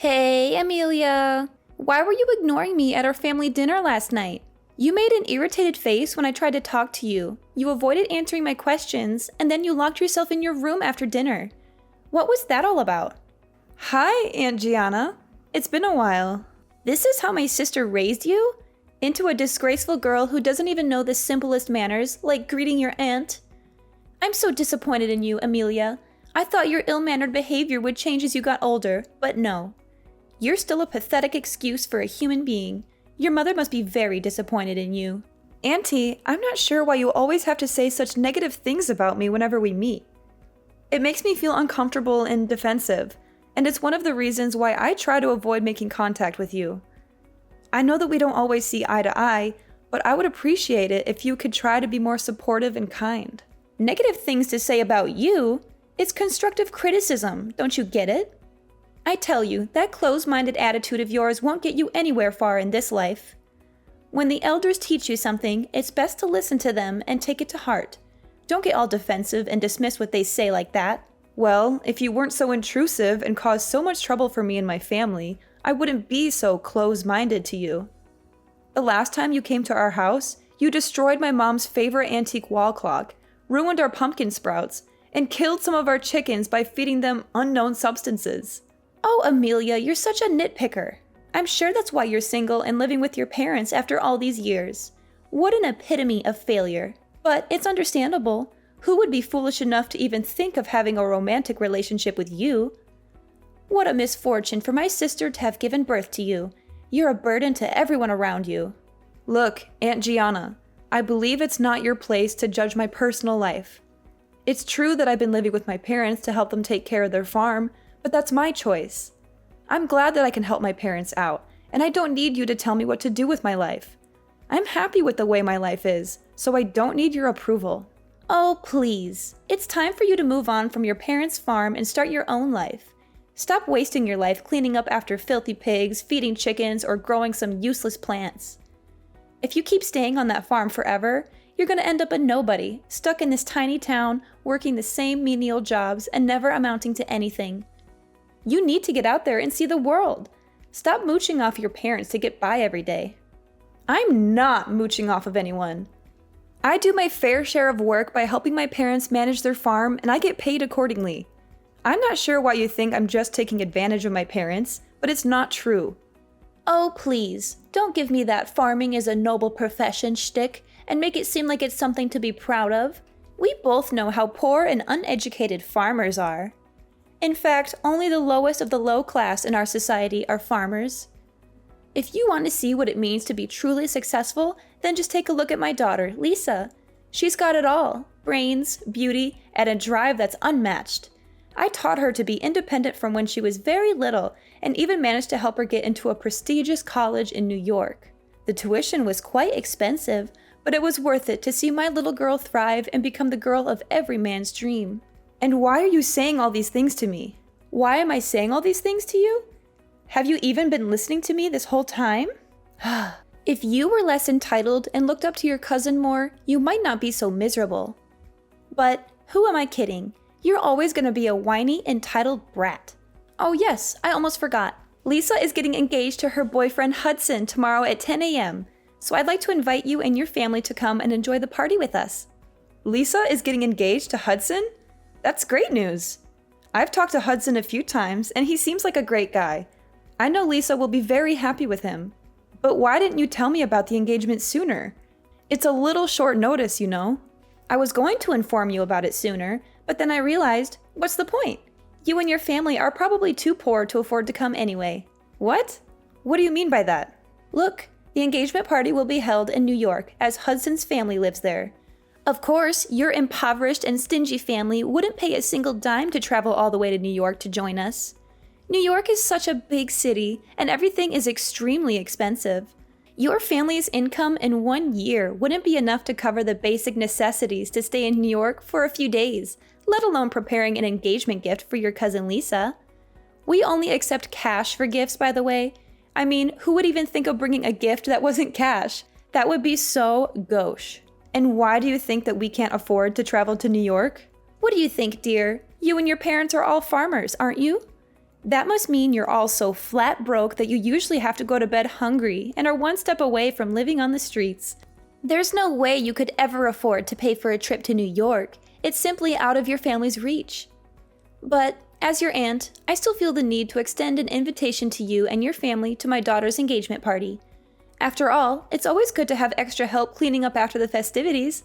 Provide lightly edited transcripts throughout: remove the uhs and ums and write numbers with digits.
Hey, Amelia. Why were you ignoring me at our family dinner last night? You made an irritated face when I tried to talk to you. You avoided answering my questions, and then you locked yourself in your room after dinner. What was that all about? Hi, Aunt Gianna. It's been a while. This is how my sister raised you? Into a disgraceful girl who doesn't even know the simplest manners, like greeting your aunt? I'm so disappointed in you, Amelia. I thought your ill-mannered behavior would change as you got older, but no. You're still a pathetic excuse for a human being. Your mother must be very disappointed in you. Auntie, I'm not sure why you always have to say such negative things about me whenever we meet. It makes me feel uncomfortable and defensive, and it's one of the reasons why I try to avoid making contact with you. I know that we don't always see eye to eye, but I would appreciate it if you could try to be more supportive and kind. Negative things to say about you? It's constructive criticism, don't you get it? I tell you, that closed-minded attitude of yours won't get you anywhere far in this life. When the elders teach you something, it's best to listen to them and take it to heart. Don't get all defensive and dismiss what they say like that. Well, if you weren't so intrusive and caused so much trouble for me and my family, I wouldn't be so close-minded to you. The last time you came to our house, you destroyed my mom's favorite antique wall clock, ruined our pumpkin sprouts, and killed some of our chickens by feeding them unknown substances. Oh, Amelia, you're such a nitpicker. I'm sure that's why you're single and living with your parents after all these years. What an epitome of failure. But it's understandable. Who would be foolish enough to even think of having a romantic relationship with you? What a misfortune for my sister to have given birth to you. You're a burden to everyone around you. Look, Aunt Gianna, I believe it's not your place to judge my personal life. It's true that I've been living with my parents to help them take care of their farm, but that's my choice. I'm glad that I can help my parents out, and I don't need you to tell me what to do with my life. I'm happy with the way my life is, so I don't need your approval. Oh, please. It's time for you to move on from your parents' farm and start your own life. Stop wasting your life cleaning up after filthy pigs, feeding chickens, or growing some useless plants. If you keep staying on that farm forever, you're going to end up a nobody, stuck in this tiny town, working the same menial jobs and never amounting to anything. You need to get out there and see the world. Stop mooching off your parents to get by every day. I'm not mooching off of anyone. I do my fair share of work by helping my parents manage their farm, and I get paid accordingly. I'm not sure why you think I'm just taking advantage of my parents, but it's not true. Oh, please, don't give me that farming is a noble profession shtick and make it seem like it's something to be proud of. We both know how poor and uneducated farmers are. In fact, only the lowest of the low class in our society are farmers. If you want to see what it means to be truly successful, then just take a look at my daughter, Lisa. She's got it all: brains, beauty, and a drive that's unmatched. I taught her to be independent from when she was very little, and even managed to help her get into a prestigious college in New York. The tuition was quite expensive, but it was worth it to see my little girl thrive and become the girl of every man's dream. And why are you saying all these things to me? Why am I saying all these things to you? Have you even been listening to me this whole time? If you were less entitled and looked up to your cousin more, you might not be so miserable. But who am I kidding? You're always going to be a whiny, entitled brat. Oh yes, I almost forgot. Lisa is getting engaged to her boyfriend Hudson tomorrow at 10 a.m., so I'd like to invite you and your family to come and enjoy the party with us. Lisa is getting engaged to Hudson? That's great news. I've talked to Hudson a few times, and he seems like a great guy. I know Lisa will be very happy with him. But why didn't you tell me about the engagement sooner? It's a little short notice, you know. I was going to inform you about it sooner, but then I realized, what's the point? You and your family are probably too poor to afford to come anyway. What? What do you mean by that? Look, the engagement party will be held in New York, as Hudson's family lives there. Of course, your impoverished and stingy family wouldn't pay a single dime to travel all the way to New York to join us. New York is such a big city, and everything is extremely expensive. Your family's income in 1 year wouldn't be enough to cover the basic necessities to stay in New York for a few days, let alone preparing an engagement gift for your cousin Lisa. We only accept cash for gifts, by the way. I mean, who would even think of bringing a gift that wasn't cash? That would be so gauche. And why do you think that we can't afford to travel to New York? What do you think, dear? You and your parents are all farmers, aren't you? That must mean you're all so flat broke that you usually have to go to bed hungry and are one step away from living on the streets. There's no way you could ever afford to pay for a trip to New York. It's simply out of your family's reach. But as your aunt, I still feel the need to extend an invitation to you and your family to my daughter's engagement party. After all, it's always good to have extra help cleaning up after the festivities.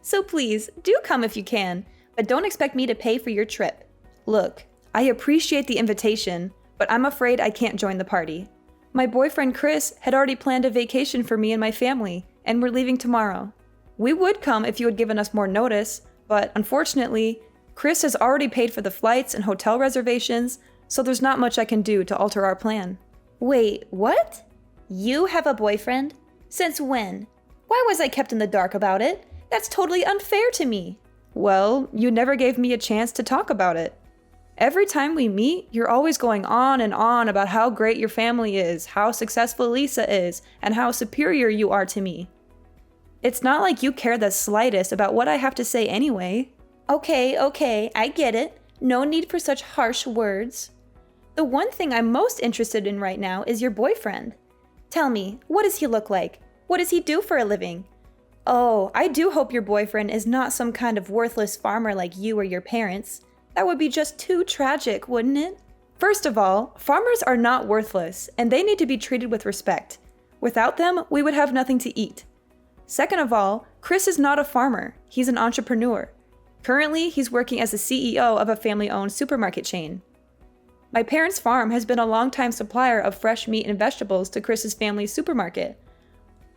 So please, do come if you can, but don't expect me to pay for your trip. Look, I appreciate the invitation, but I'm afraid I can't join the party. My boyfriend Chris had already planned a vacation for me and my family, and we're leaving tomorrow. We would come if you had given us more notice, but unfortunately, Chris has already paid for the flights and hotel reservations, so there's not much I can do to alter our plan. Wait, what? You have a boyfriend? Since when? Why was I kept in the dark about it? That's totally unfair to me. Well, you never gave me a chance to talk about it. Every time we meet, you're always going on and on about how great your family is, how successful Lisa is, and how superior you are to me. It's not like you care the slightest about what I have to say anyway. Okay, I get it. No need for such harsh words. The one thing I'm most interested in right now is your boyfriend. Tell me, what does he look like? What does he do for a living? Oh, I do hope your boyfriend is not some kind of worthless farmer like you or your parents. That would be just too tragic, wouldn't it? First of all, farmers are not worthless, and they need to be treated with respect. Without them, we would have nothing to eat. Second of all, Chris is not a farmer. He's an entrepreneur. Currently, he's working as the CEO of a family-owned supermarket chain. My parents' farm has been a long-time supplier of fresh meat and vegetables to Chris's family's supermarket.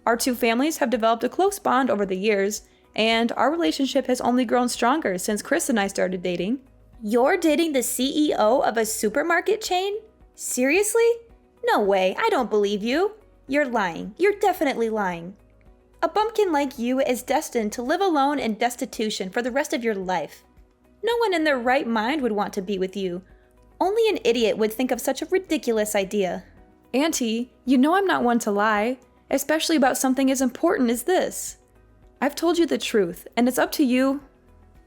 Our two families have developed a close bond over the years, and our relationship has only grown stronger since Chris and I started dating. You're dating the CEO of a supermarket chain? Seriously? No way, I don't believe you. You're lying. You're definitely lying. A bumpkin like you is destined to live alone in destitution for the rest of your life. No one in their right mind would want to be with you. Only an idiot would think of such a ridiculous idea. Auntie, you know I'm not one to lie, especially about something as important as this. I've told you the truth, and it's up to you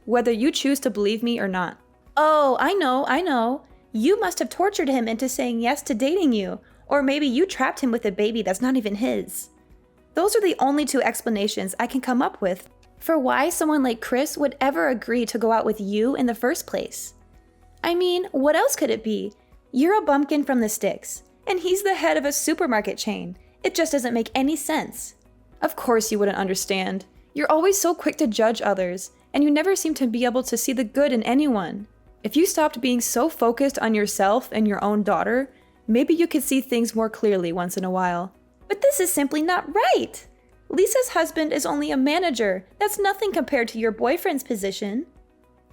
whether you choose to believe me or not. Oh, I know. You must have tortured him into saying yes to dating you, or maybe you trapped him with a baby that's not even his. Those are the only two explanations I can come up with for why someone like Chris would ever agree to go out with you in the first place. I mean, what else could it be? You're a bumpkin from the sticks, and he's the head of a supermarket chain. It just doesn't make any sense. Of course you wouldn't understand. You're always so quick to judge others, and you never seem to be able to see the good in anyone. If you stopped being so focused on yourself and your own daughter, maybe you could see things more clearly once in a while. But this is simply not right. Lisa's husband is only a manager. That's nothing compared to your boyfriend's position.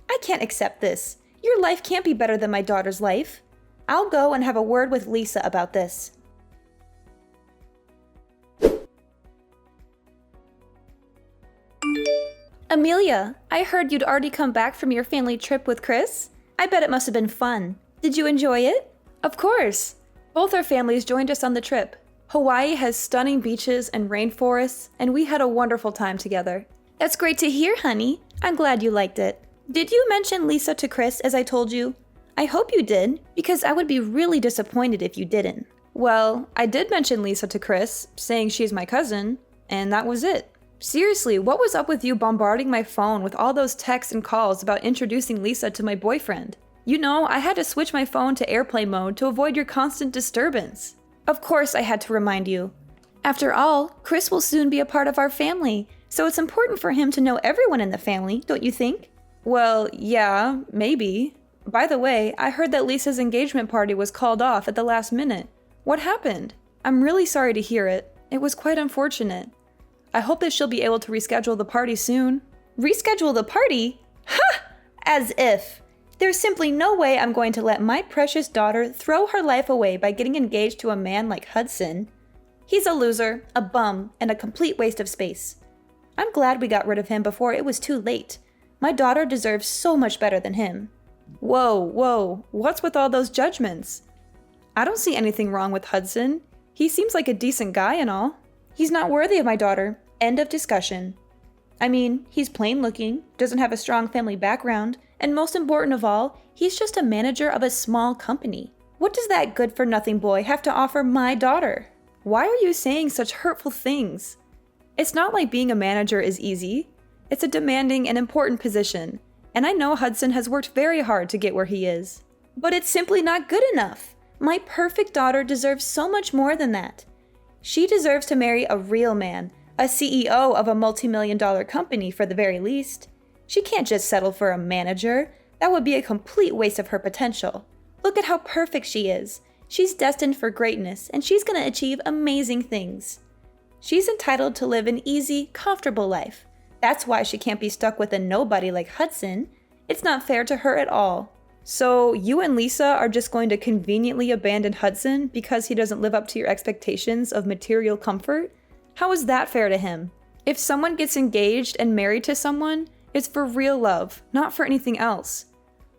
I can't accept this. Your life can't be better than my daughter's life. I'll go and have a word with Lisa about this. Amelia, I heard you'd already come back from your family trip with Chris. I bet it must have been fun. Did you enjoy it? Of course. Both our families joined us on the trip. Hawaii has stunning beaches and rainforests, and we had a wonderful time together. That's great to hear, honey. I'm glad you liked it. Did you mention Lisa to Chris as I told you? I hope you did, because I would be really disappointed if you didn't. Well, I did mention Lisa to Chris, saying she's my cousin, and that was it. Seriously, what was up with you bombarding my phone with all those texts and calls about introducing Lisa to my boyfriend? You know, I had to switch my phone to airplane mode to avoid your constant disturbance. Of course I had to remind you. After all, Chris will soon be a part of our family, so it's important for him to know everyone in the family, don't you think? Well, yeah, maybe. By the way, I heard that Lisa's engagement party was called off at the last minute. What happened? I'm really sorry to hear it. It was quite unfortunate. I hope that she'll be able to reschedule the party soon. Reschedule the party? Ha! As if. There's simply no way I'm going to let my precious daughter throw her life away by getting engaged to a man like Hudson. He's a loser, a bum, and a complete waste of space. I'm glad we got rid of him before it was too late. My daughter deserves so much better than him. Whoa, what's with all those judgments? I don't see anything wrong with Hudson. He seems like a decent guy and all. He's not worthy of my daughter. End of discussion. I mean, he's plain looking, doesn't have a strong family background, and most important of all, he's just a manager of a small company. What does that good-for-nothing boy have to offer my daughter? Why are you saying such hurtful things? It's not like being a manager is easy. It's a demanding and important position, and I know Hudson has worked very hard to get where he is. But it's simply not good enough. My perfect daughter deserves so much more than that. She deserves to marry a real man, a CEO of a multi-million-dollar company for the very least. She can't just settle for a manager. That would be a complete waste of her potential. Look at how perfect she is. She's destined for greatness, and she's going to achieve amazing things. She's entitled to live an easy, comfortable life. That's why she can't be stuck with a nobody like Hudson. It's not fair to her at all. So you and Lisa are just going to conveniently abandon Hudson because he doesn't live up to your expectations of material comfort? How is that fair to him? If someone gets engaged and married to someone, it's for real love, not for anything else.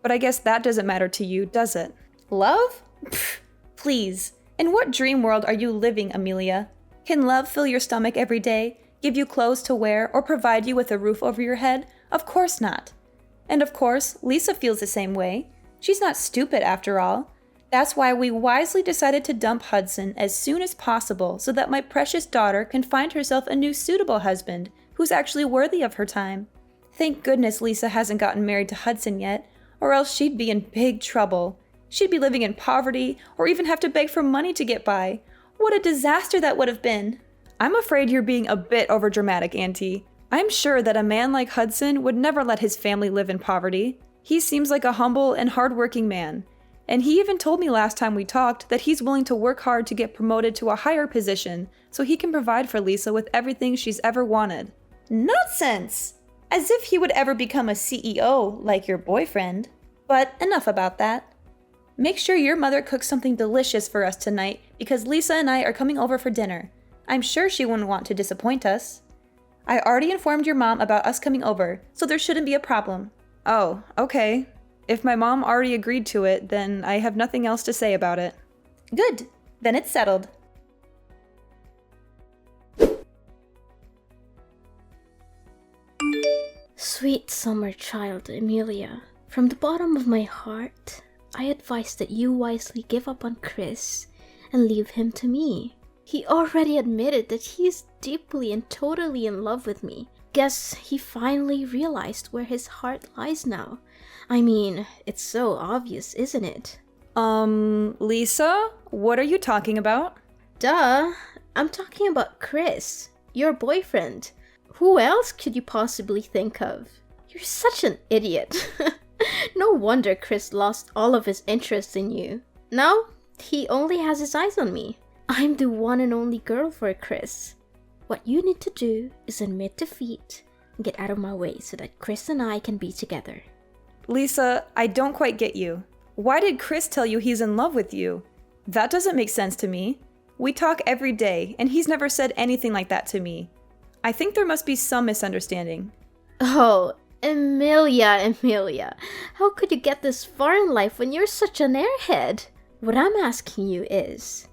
But I guess that doesn't matter to you, does it? Love? Pfft, please. In what dream world are you living, Amelia? Can love fill your stomach every day, give you clothes to wear, or provide you with a roof over your head? Of course not. And of course, Lisa feels the same way. She's not stupid after all. That's why we wisely decided to dump Hudson as soon as possible so that my precious daughter can find herself a new suitable husband who's actually worthy of her time. Thank goodness Lisa hasn't gotten married to Hudson yet, or else she'd be in big trouble. She'd be living in poverty or even have to beg for money to get by. What a disaster that would have been. I'm afraid you're being a bit overdramatic, Auntie. I'm sure that a man like Hudson would never let his family live in poverty. He seems like a humble and hardworking man, and he even told me last time we talked that he's willing to work hard to get promoted to a higher position so he can provide for Lisa with everything she's ever wanted. Nonsense! As if he would ever become a CEO like your boyfriend. But enough about that. Make sure your mother cooks something delicious for us tonight because Lisa and I are coming over for dinner. I'm sure she wouldn't want to disappoint us. I already informed your mom about us coming over, so there shouldn't be a problem. Oh, okay. If my mom already agreed to it, then I have nothing else to say about it. Good. Then it's settled. Sweet summer child, Amelia. From the bottom of my heart, I advise that you wisely give up on Chris and leave him to me. He already admitted that he is deeply and totally in love with me. Guess he finally realized where his heart lies now. I mean, it's so obvious, isn't it? Lisa? What are you talking about? Duh! I'm talking about Chris, your boyfriend. Who else could you possibly think of? You're such an idiot. No wonder Chris lost all of his interest in you. Now, he only has his eyes on me. I'm the one and only girl for Chris. What you need to do is admit defeat and get out of my way so that Chris and I can be together. Lisa, I don't quite get you. Why did Chris tell you he's in love with you? That doesn't make sense to me. We talk every day, and he's never said anything like that to me. I think there must be some misunderstanding. Oh, Amelia. How could you get this far in life when you're such an airhead? What I'm asking you is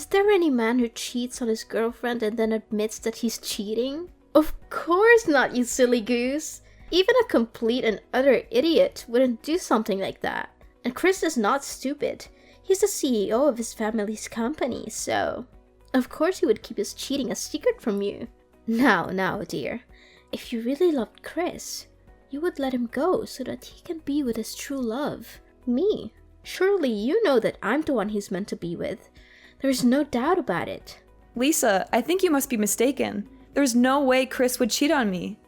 there any man who cheats on his girlfriend and then admits that he's cheating? Of course not, you silly goose. Even a complete and utter idiot wouldn't do something like that. And Chris is not stupid. He's the CEO of his family's company, so of course he would keep his cheating a secret from you. Now, dear, if you really loved Chris, you would let him go so that he can be with his true love, me. Surely you know that I'm the one he's meant to be with. There's no doubt about it. Lisa, I think you must be mistaken. There's no way Chris would cheat on me.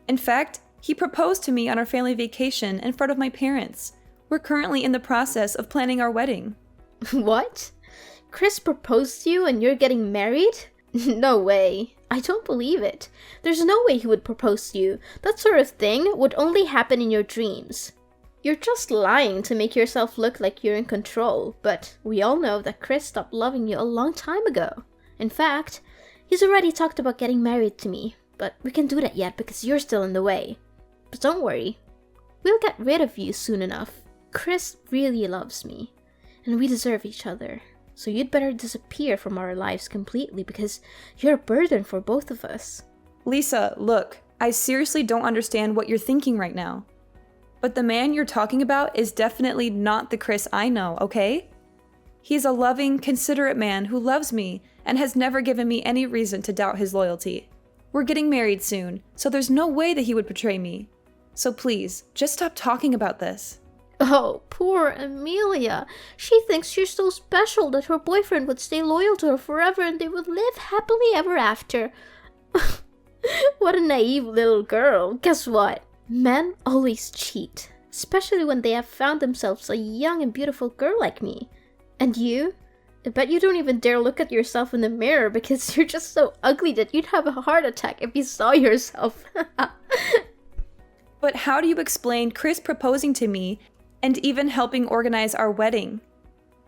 In fact, he proposed to me on our family vacation in front of my parents. We're currently in the process of planning our wedding. What? Chris proposed to you and you're getting married? No way. I don't believe it. There's no way he would propose to you. That sort of thing would only happen in your dreams. You're just lying to make yourself look like you're in control, but we all know that Chris stopped loving you a long time ago. In fact, he's already talked about getting married to me, but we can't do that yet because you're still in the way. But don't worry, we'll get rid of you soon enough. Chris really loves me, and we deserve each other. So you'd better disappear from our lives completely because you're a burden for both of us. Lisa, look, I seriously don't understand what you're thinking right now. But the man you're talking about is definitely not the Chris I know, okay? He's a loving, considerate man who loves me and has never given me any reason to doubt his loyalty. We're getting married soon, so there's no way that he would betray me. So please, just stop talking about this. Oh, poor Amelia. She thinks she's so special that her boyfriend would stay loyal to her forever and they would live happily ever after. What a naive little girl. Guess what? Men always cheat, especially when they have found themselves a young and beautiful girl like me. And you? I bet you don't even dare look at yourself in the mirror because you're just so ugly that you'd have a heart attack if you saw yourself. But how do you explain Chris proposing to me and even helping organize our wedding?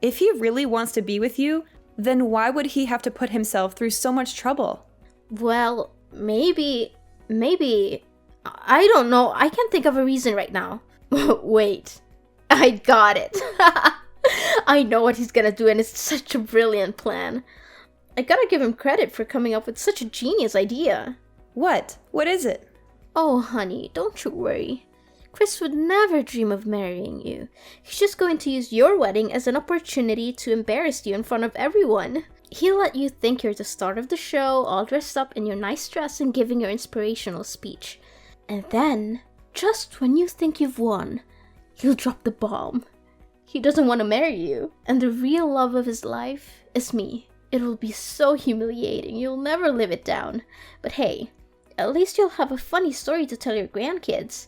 If he really wants to be with you, then why would he have to put himself through so much trouble? Well, maybe, I don't know. I can't think of a reason right now. Wait, I got it. I know what he's gonna do and it's such a brilliant plan. I gotta give him credit for coming up with such a genius idea. What? What is it? Oh, honey, don't you worry. Chris would never dream of marrying you. He's just going to use your wedding as an opportunity to embarrass you in front of everyone. He'll let you think you're the star of the show, all dressed up in your nice dress and giving your inspirational speech. And then, just when you think you've won, he'll drop the bomb. He doesn't want to marry you, and the real love of his life is me. It will be so humiliating, you'll never live it down. But hey, at least you'll have a funny story to tell your grandkids.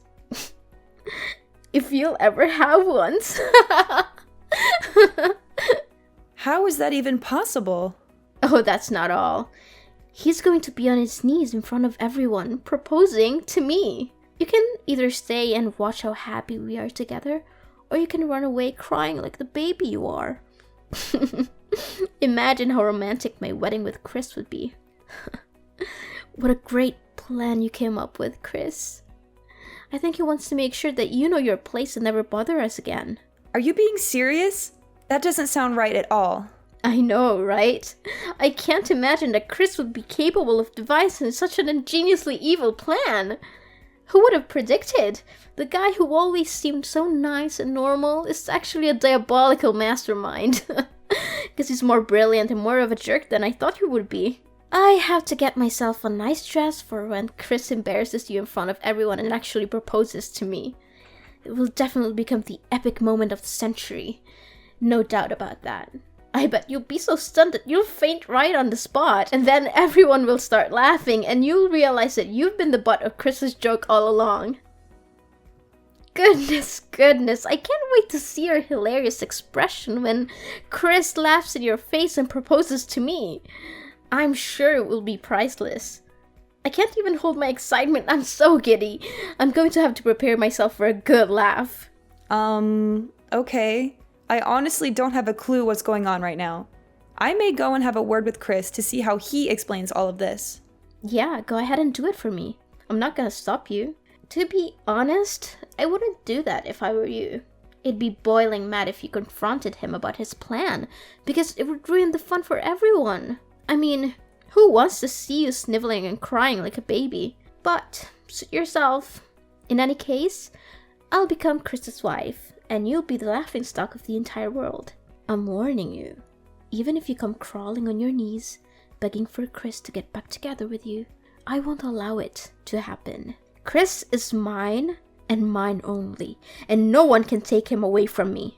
If you'll ever have ones. How is that even possible? Oh, that's not all. He's going to be on his knees in front of everyone, proposing to me. You can either stay and watch how happy we are together, or you can run away crying like the baby you are. Imagine how romantic my wedding with Chris would be. What a great plan you came up with, Chris. I think he wants to make sure that you know your place and never bother us again. Are you being serious? That doesn't sound right at all. I know, right? I can't imagine that Chris would be capable of devising such an ingeniously evil plan. Who would have predicted? The guy who always seemed so nice and normal is actually a diabolical mastermind. Guess he's more brilliant and more of a jerk than I thought he would be. I have to get myself a nice dress for when Chris embarrasses you in front of everyone and actually proposes to me. It will definitely become the epic moment of the century. No doubt about that. I bet you'll be so stunned that you'll faint right on the spot, and then everyone will start laughing, and you'll realize that you've been the butt of Chris's joke all along. Goodness, I can't wait to see your hilarious expression when Chris laughs in your face and proposes to me. I'm sure it will be priceless. I can't even hold my excitement, I'm so giddy. I'm going to have to prepare myself for a good laugh. Okay. I honestly don't have a clue what's going on right now. I may go and have a word with Chris to see how he explains all of this. Yeah, go ahead and do it for me. I'm not gonna stop you. To be honest, I wouldn't do that if I were you. I'd be boiling mad if you confronted him about his plan, because it would ruin the fun for everyone. I mean, who wants to see you sniveling and crying like a baby? But, suit yourself. In any case, I'll become Chris's wife, and you'll be the laughingstock of the entire world. I'm warning you. Even if you come crawling on your knees, begging for Chris to get back together with you, I won't allow it to happen. Chris is mine, and mine only, and no one can take him away from me.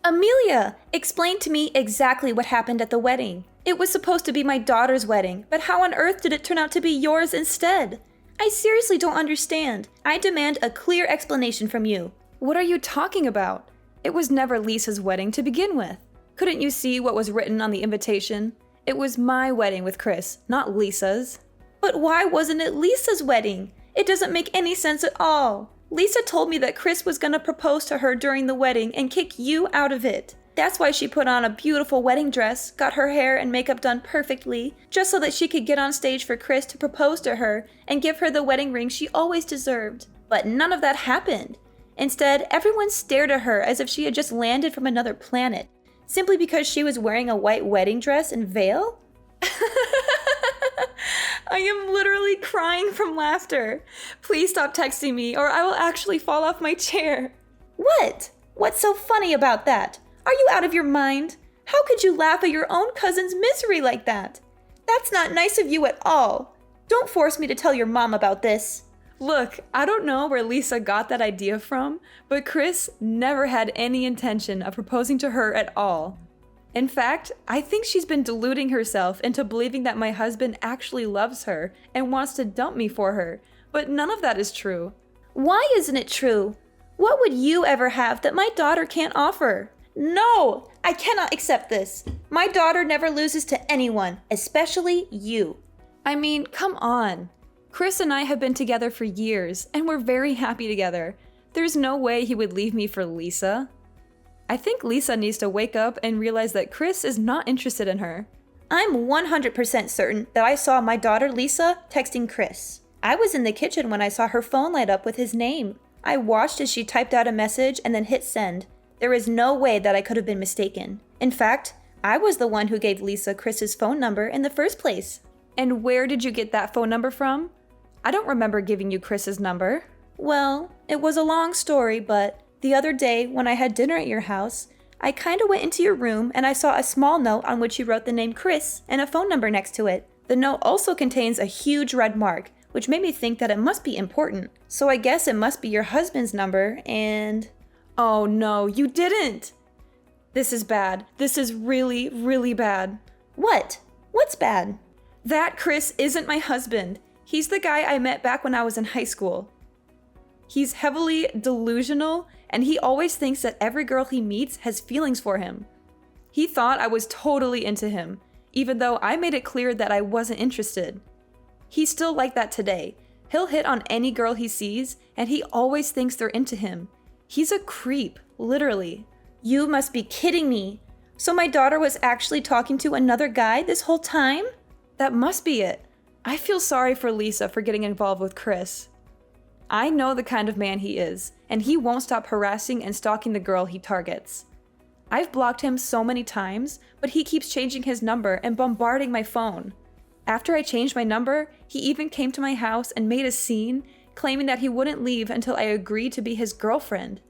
Amelia, explain to me exactly what happened at the wedding. It was supposed to be my daughter's wedding, but how on earth did it turn out to be yours instead? I seriously don't understand. I demand a clear explanation from you. What are you talking about? It was never Lisa's wedding to begin with. Couldn't you see what was written on the invitation? It was my wedding with Chris, not Lisa's. But why wasn't it Lisa's wedding? It doesn't make any sense at all. Lisa told me that Chris was gonna propose to her during the wedding and kick you out of it. That's why she put on a beautiful wedding dress, got her hair and makeup done perfectly, just so that she could get on stage for Chris to propose to her and give her the wedding ring she always deserved. But none of that happened. Instead, everyone stared at her as if she had just landed from another planet. simply because she was wearing a white wedding dress and veil? I am literally crying from laughter. Please stop texting me or I will actually fall off my chair. What? What's so funny about that? Are you out of your mind? How could you laugh at your own cousin's misery like that? That's not nice of you at all. Don't force me to tell your mom about this. Look, I don't know where Lisa got that idea from, but Chris never had any intention of proposing to her at all. In fact, I think she's been deluding herself into believing that my husband actually loves her and wants to dump me for her, but none of that is true. Why isn't it true? What would you ever have that my daughter can't offer? No, I cannot accept this. My daughter never loses to anyone, especially you. I mean, come on. Chris and I have been together for years, and we're very happy together. There's no way he would leave me for Lisa. I think Lisa needs to wake up and realize that Chris is not interested in her. I'm 100% certain that I saw my daughter Lisa texting Chris. I was in the kitchen when I saw her phone light up with his name. I watched as she typed out a message and then hit send. There is no way that I could have been mistaken. In fact, I was the one who gave Lisa Chris's phone number in the first place. And where did you get that phone number from? I don't remember giving you Chris's number. Well, it was a long story, but the other day when I had dinner at your house, I kinda went into your room and I saw a small note on which you wrote the name Chris and a phone number next to it. The note also contains a huge red mark, which made me think that it must be important. So I guess it must be your husband's number and... Oh no, you didn't! This is bad. This is really, really bad. What? What's bad? That Chris isn't my husband. He's the guy I met back when I was in high school. He's heavily delusional, and he always thinks that every girl he meets has feelings for him. He thought I was totally into him, even though I made it clear that I wasn't interested. He's still like that today. He'll hit on any girl he sees, and he always thinks they're into him. He's a creep, literally. You must be kidding me. So my daughter was actually talking to another guy this whole time? That must be it. I feel sorry for Lisa for getting involved with Chris. I know the kind of man he is, and he won't stop harassing and stalking the girl he targets. I've blocked him so many times, but he keeps changing his number and bombarding my phone. After I changed my number, he even came to my house and made a scene, claiming that he wouldn't leave until I agreed to be his girlfriend.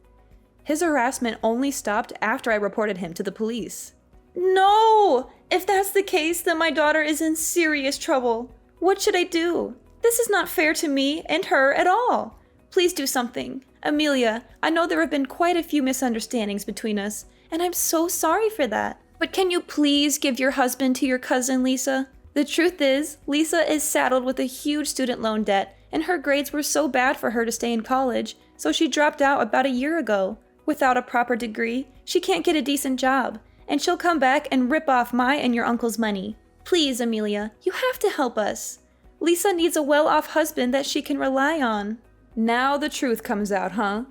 His harassment only stopped after I reported him to the police. No! If that's the case, then my daughter is in serious trouble. What should I do? This is not fair to me and her at all. Please do something. Amelia, I know there have been quite a few misunderstandings between us, and I'm so sorry for that. But can you please give your husband to your cousin, Lisa? The truth is, Lisa is saddled with a huge student loan debt, and her grades were so bad for her to stay in college, so she dropped out about a year ago. Without a proper degree, she can't get a decent job, and she'll come back and rip off my and your uncle's money. Please, Amelia, you have to help us. Lisa needs a well-off husband that she can rely on. Now the truth comes out, huh?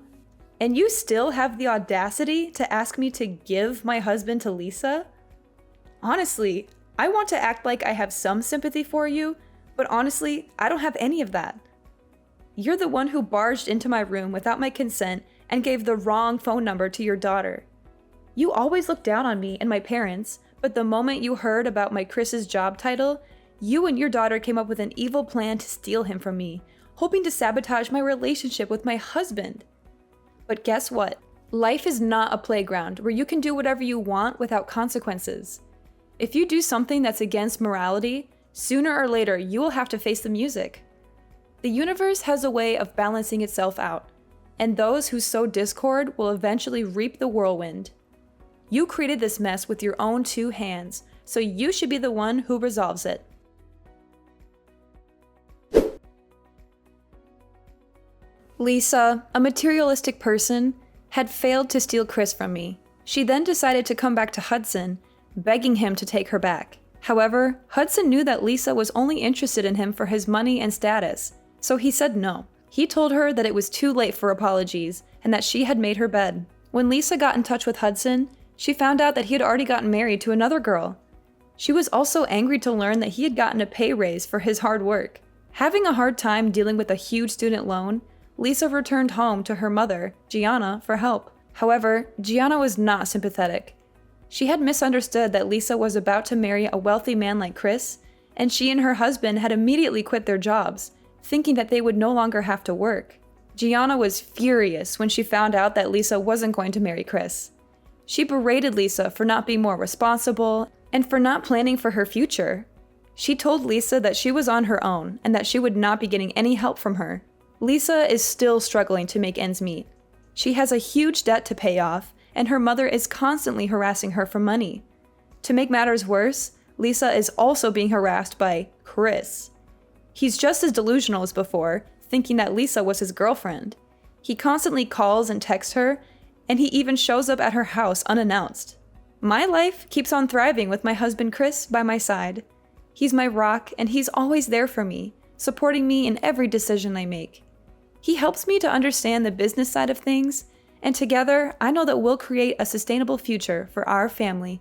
And you still have the audacity to ask me to give my husband to Lisa? Honestly, I want to act like I have some sympathy for you, but honestly, I don't have any of that. You're the one who barged into my room without my consent and gave the wrong phone number to your daughter. You always looked down on me and my parents, but the moment you heard about my Chris's job title, you and your daughter came up with an evil plan to steal him from me, hoping to sabotage my relationship with my husband. But guess what? Life is not a playground where you can do whatever you want without consequences. If you do something that's against morality, sooner or later you will have to face the music. The universe has a way of balancing itself out, and those who sow discord will eventually reap the whirlwind. You created this mess with your own 2 hands, so you should be the one who resolves it. Lisa, a materialistic person, had failed to steal Chris from me. She then decided to come back to Hudson, begging him to take her back. However, Hudson knew that Lisa was only interested in him for his money and status, so he said no. He told her that it was too late for apologies and that she had made her bed. When Lisa got in touch with Hudson, she found out that he had already gotten married to another girl. She was also angry to learn that he had gotten a pay raise for his hard work. Having a hard time dealing with a huge student loan, Lisa returned home to her mother, Gianna, for help. However, Gianna was not sympathetic. She had misunderstood that Lisa was about to marry a wealthy man like Chris, and she and her husband had immediately quit their jobs, thinking that they would no longer have to work. Gianna was furious when she found out that Lisa wasn't going to marry Chris. She berated Lisa for not being more responsible and for not planning for her future. She told Lisa that she was on her own and that she would not be getting any help from her. Lisa is still struggling to make ends meet. She has a huge debt to pay off, and her mother is constantly harassing her for money. To make matters worse, Lisa is also being harassed by Chris. He's just as delusional as before, thinking that Lisa was his girlfriend. He constantly calls and texts her, and he even shows up at her house unannounced. My life keeps on thriving with my husband Chris by my side. He's my rock, and he's always there for me, supporting me in every decision I make. He helps me to understand the business side of things, and together, I know that we'll create a sustainable future for our family.